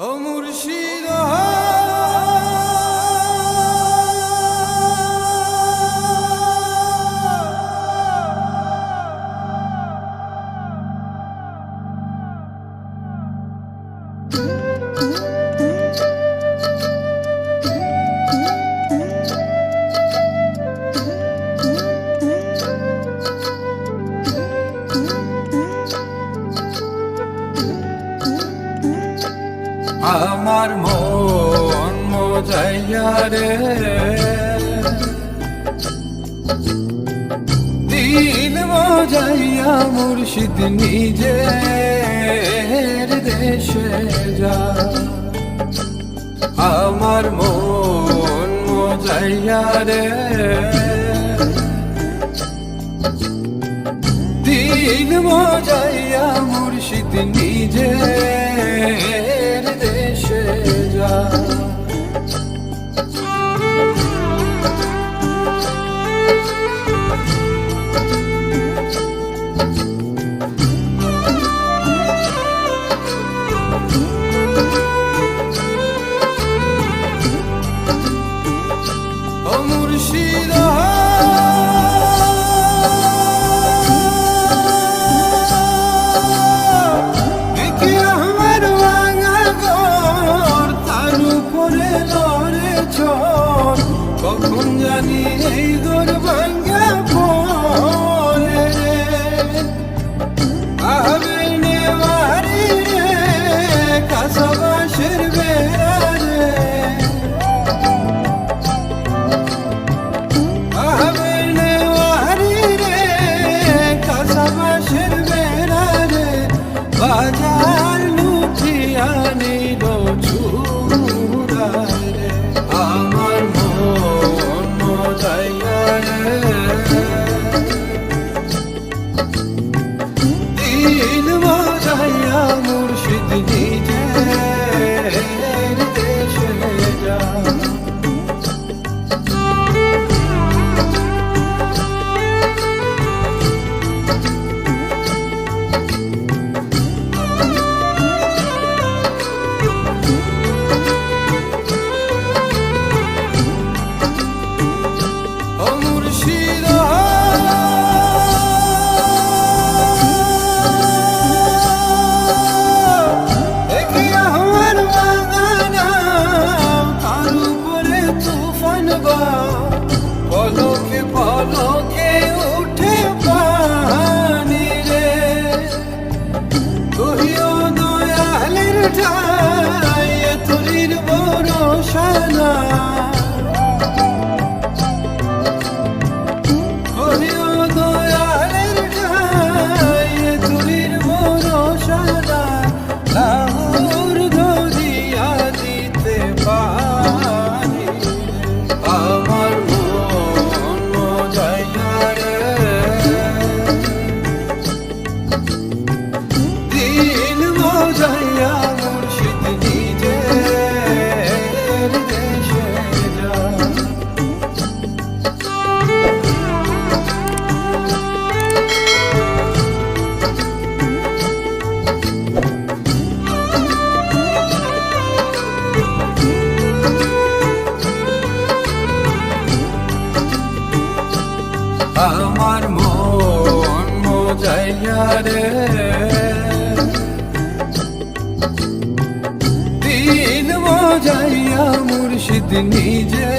ও মুর্শিদ আমার মন মজাইয়া রে দিল মজাইয়া মুর্শিদ নিজের দেশে যা। আমার মন মজাইয়া রে দিল মজাইয়া মুর্শিদ নিজের দেশে যা। ও মুর্শিদ কখন জানি এই দোর ভাঙ্গা পড়ে রে আবে নেওয়ারি রে কাসাবাসের বেড়া রে আবে নেওয়ারি রে কাসাবাসের বেড়া রে বাজার লুঠিয়া নিল চূড়া রে। আমার দিল মজাইয়া মুর্শিদ নিজের দেশে যা। ও মুর্শিদ পলকে পলকে উঠে পানি রে কহিও দয়ালের ঠাই তোরির ভরসা না কহিও দয়ালের ঠাই তোরির ভরসা না লাহুর ধরিয়া দিতে পারি। আমার দিল মজাইয়া মুর্শিদ নিজের দেশে যা। আমার মন মজাইয়া রে দিল মজাইয়া মুর্শিদ নিজে